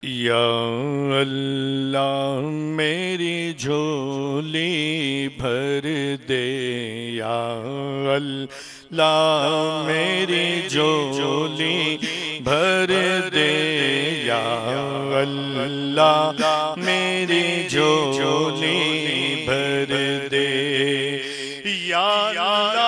یا اللہ میری جھولی بھر دے، یا اللہ میری جھولی بھر دے، یا اللہ میری جھولی بھر دے، یا اللہ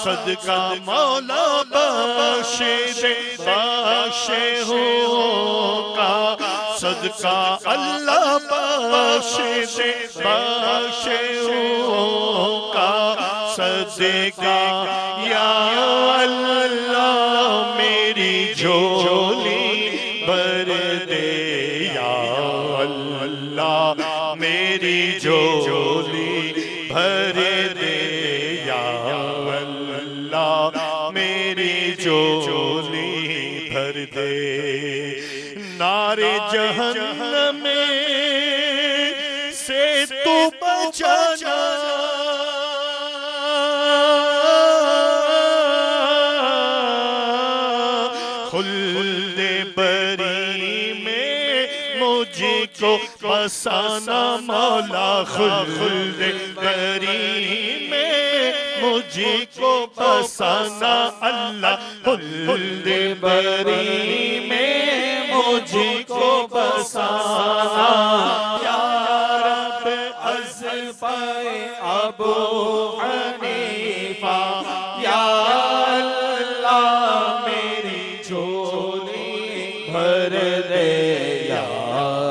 صدقہ مولا بخش دے، بخش ہوں کا صدقہ اللہ بخش دے، بخش ہوں کا صدقہ یا اللہ میری جھولی بھر دے، یا اللہ میری جھولی بھر دے، یا میری جھولی بھر دے، نار جہنم سے تو بچانا، خلد بری میں مجھ کو بسانا مولا، خلد بری میں مجھ کو بسانا اللہ، خلد بری میں مجھ کو بسانا، یا رب از پائے ابو حنیفہ، یا اللہ میری جھولی بھر دے، یا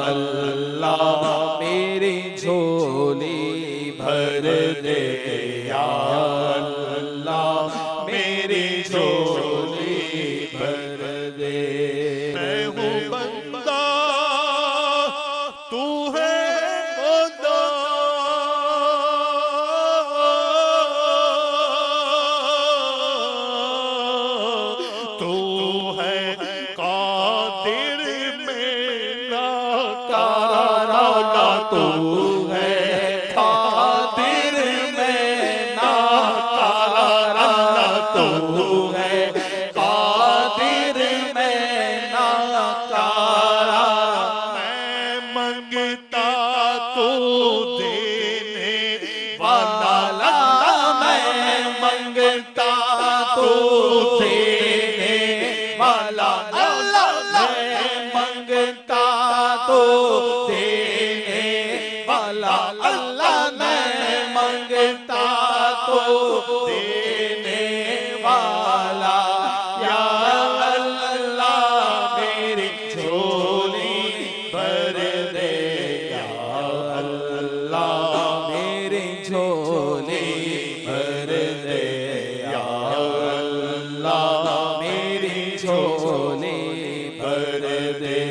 اللہ میری جھولی بھر دے، یا اللہ میری جھولی بھر دے، میں ہوں بندہ تو ہے خدا، تو ہے قادر میرا تارا، تو ہے قادر میرا تارا، تو ہے قادر میرا تارا، میں منگتا تو دینے والا، میں منگتا تو دینے والا، میں منگتا تو دینے والا، اللہ میں منگتا تو دینے والا، یا اللہ میری جھولی بھر دے، یا اللہ میری جھولی بھر دے، یا اللہ میری جھولی بھر دے،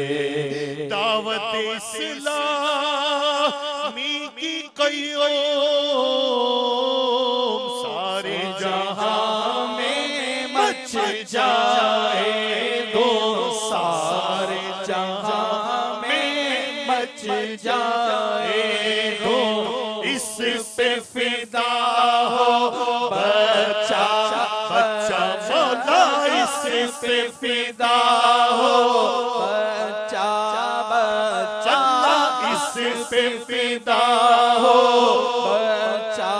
دعوت اسلامی کی قیوم سارے جہاں میں مچ جائے دو، سارے جہاں میں مچ جائے دو، اس پہ فدا ہو بچہ بچہ مولا، اس پہ فدا ہو بچہ بچہ، اس پہ فدا ہو بچہ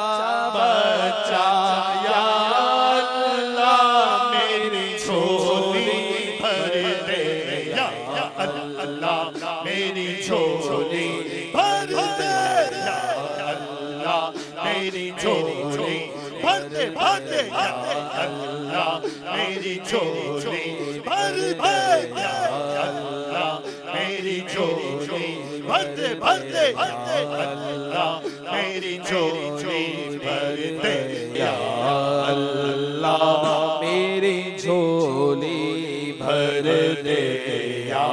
بچہ، یا اللہ میری جھولی بھر دے، یا اللہ میری جھولی بھر دے، یا اللہ میری جھولی بھر دے، بھر دے، یا اللہ میری جھولی بھر دے، یا اللہ میری جھولی بھر دے، بھر دے، یا اللہ میری جھولی بھر دے، یا اللہ میری جھولی بھر دے۔ دے یا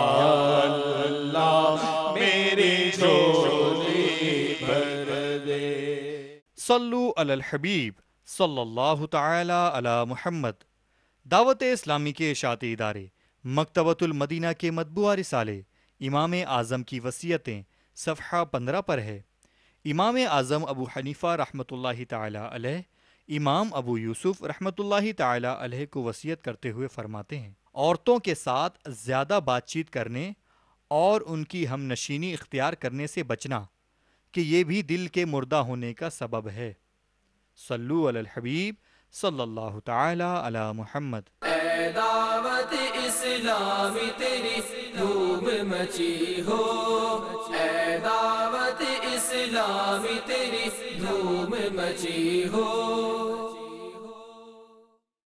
اللہ میری جھولی بھر دے۔ صلو علی الحبیب صلی اللہ تعالی علی محمد۔ دعوت اسلامی کے اشاعتی ادارے مکتبۃ المدینہ کے مطبوعہ رسالے امام اعظم کی وصیتیں صفحہ 15 پر ہے۔ امام اعظم ابو حنیفہ رحمۃ اللہ تعالی علیہ امام ابو یوسف رحمۃ اللہ تعالی علیہ کو وصیت کرتے ہوئے فرماتے ہیں، عورتوں کے ساتھ زیادہ بات چیت کرنے اور ان کی ہم نشینی اختیار کرنے سے بچنا کہ یہ بھی دل کے مردہ ہونے کا سبب ہے۔ صلو علی الحبیب صلی اللہ تعالی علی محمد۔ اے دعوت اسلامی تیری دھوم مچی ہو، اے دعوت اسلامی تیری دھوم مچی ہو۔